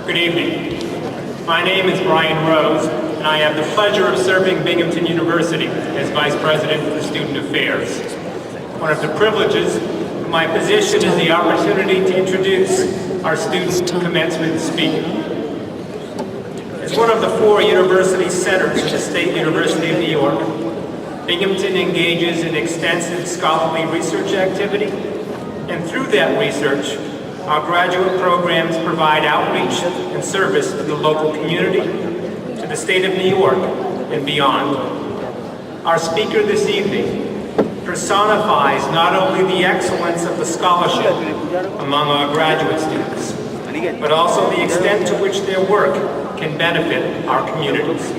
Good evening. My name is Brian Rose, and I have the pleasure of serving Binghamton University as Vice President for Student Affairs. One of the privileges of my position is the opportunity to introduce our student commencement speaker. As one of the 4 university centers of the State University of New York, Binghamton engages in extensive scholarly research activity, and through that research, our graduate programs provide outreach and service to the local community, to the state of New York, and beyond. Our speaker this evening personifies not only the excellence of the scholarship among our graduate students, but also the extent to which their work can benefit our communities.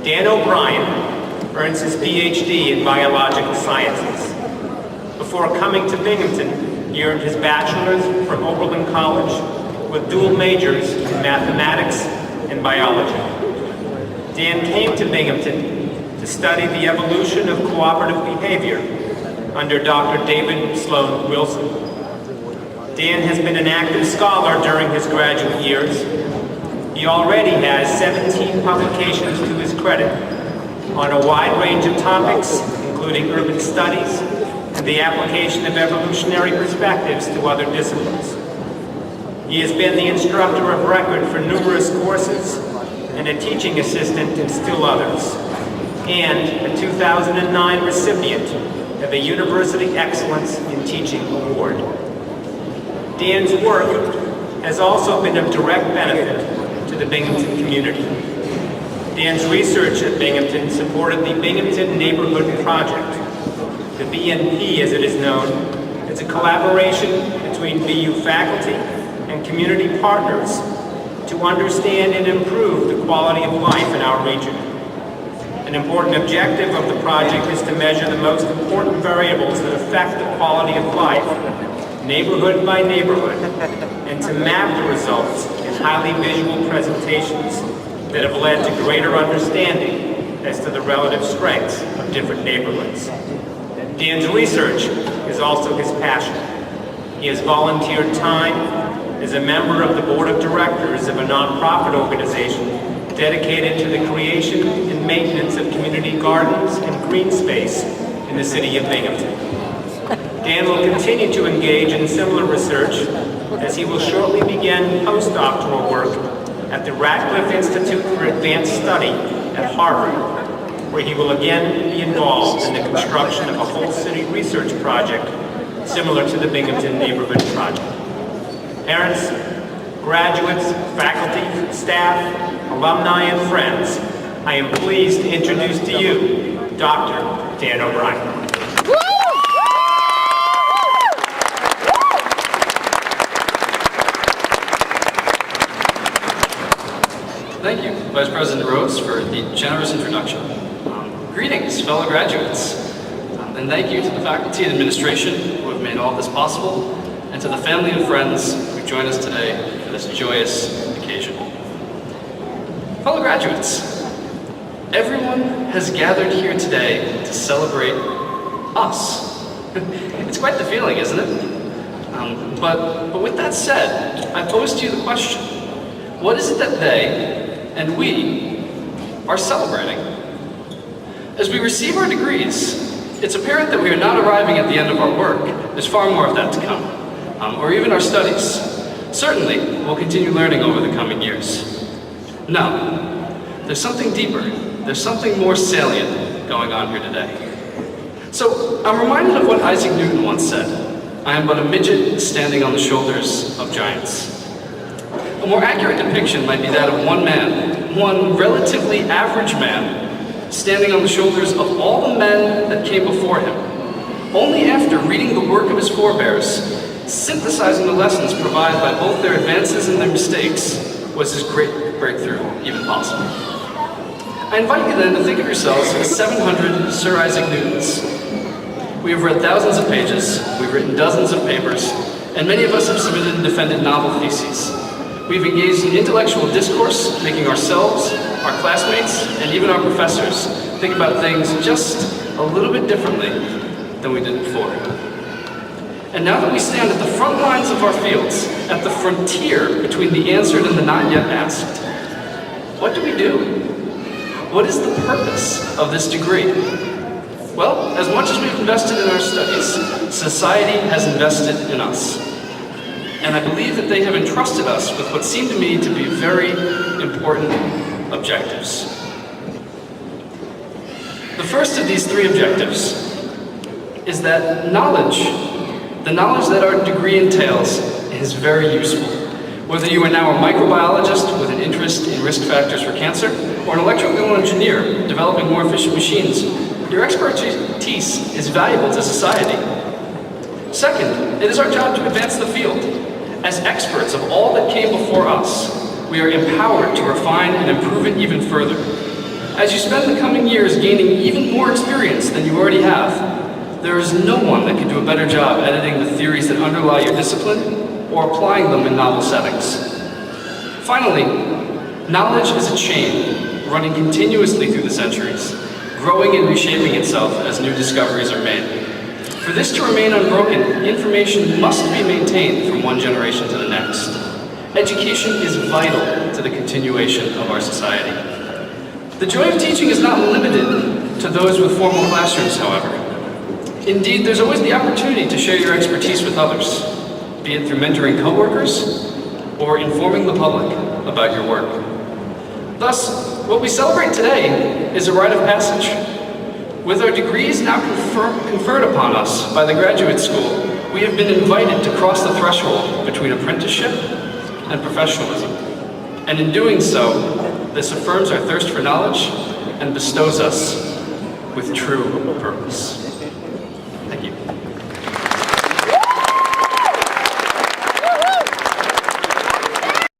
Dan O'Brien earns his PhD in biological sciences. Before coming to Binghamton, he earned his bachelor's from Oberlin College with dual majors in mathematics and biology. Dan came to Binghamton to study the evolution of cooperative behavior under Dr. David Sloan Wilson. Dan has been an active scholar during his graduate years. He already has 17 publications to his credit on a wide range of topics, including urban studies and the application of evolutionary perspectives to other disciplines. He has been the instructor of record for numerous courses and a teaching assistant in still others, and a 2009 recipient of a University Excellence in Teaching Award. Dan's work has also been of direct benefit to the Binghamton community. Dan's research at Binghamton supported the Binghamton Neighborhood Project. The BNP, as it is known, is a collaboration between BU faculty and community partners to understand and improve the quality of life in our region. An important objective of the project is to measure the most important variables that affect the quality of life, neighborhood by neighborhood, and to map the results in highly visual presentations that have led to greater understanding as to the relative strengths of different neighborhoods. Dan's research is also his passion. He has volunteered time as a member of the board of directors of a nonprofit organization dedicated to the creation and maintenance of community gardens and green space in the city of Binghamton. Dan will continue to engage in similar research as he will shortly begin postdoctoral work at the Radcliffe Institute for Advanced Study at Harvard, where he will again be involved in the construction of a whole city research project similar to the Binghamton Neighborhood Project. Parents, graduates, faculty, staff, alumni, and friends, I am pleased to introduce to you Dr. Dan O'Brien. Thank you, Vice President Rose, for the generous introduction. Greetings, fellow graduates, and thank you to the faculty and administration who have made all this possible, and to the family and friends who join us today for this joyous occasion. Fellow graduates, everyone has gathered here today to celebrate us. It's quite the feeling, isn't it? But with that said, I pose to you the question, what is it that they and we are celebrating? As we receive our degrees, it's apparent that we are not arriving at the end of our work. There's far more of that to come, or even our studies. Certainly, we'll continue learning over the coming years. No, there's something deeper. There's something more salient going on here today. So, I'm reminded of what Isaac Newton once said, "I am but a midget standing on the shoulders of giants." A more accurate depiction might be that of one man, one relatively average man, standing on the shoulders of all the men that came before him. Only after reading the work of his forebears, synthesizing the lessons provided by both their advances and their mistakes, was his great breakthrough even possible. I invite you then to think of yourselves as 700 Sir Isaac Newtons. We have read thousands of pages, we've written dozens of papers, and many of us have submitted and defended novel theses. We've engaged in intellectual discourse, making ourselves, our classmates, and even our professors think about things just a little bit differently than we did before. And now that we stand at the front lines of our fields, at the frontier between the answered and the not yet asked, what do we do? What is the purpose of this degree? Well, as much as we've invested in our studies, society has invested in us. And I believe that they have entrusted us with what seem to me to be very important objectives. The first of these three objectives is that knowledge, the knowledge that our degree entails, is very useful. Whether you are now a microbiologist with an interest in risk factors for cancer, or an electrical engineer developing more efficient machines, your expertise is valuable to society. Second, it is our job to advance the field. As experts of all that came before us, we are empowered to refine and improve it even further. As you spend the coming years gaining even more experience than you already have, there is no one that can do a better job editing the theories that underlie your discipline or applying them in novel settings. Finally, knowledge is a chain running continuously through the centuries, growing and reshaping itself as new discoveries are made. For this to remain unbroken, information must be maintained from one generation to the next. Education is vital to the continuation of our society. The joy of teaching is not limited to those with formal classrooms, however. Indeed, there's always the opportunity to share your expertise with others, be it through mentoring coworkers or informing the public about your work. Thus, what we celebrate today is a rite of passage. With our degrees now conferred upon us by the graduate school, we have been invited to cross the threshold between apprenticeship and professionalism. And in doing so, this affirms our thirst for knowledge and bestows us with true purpose.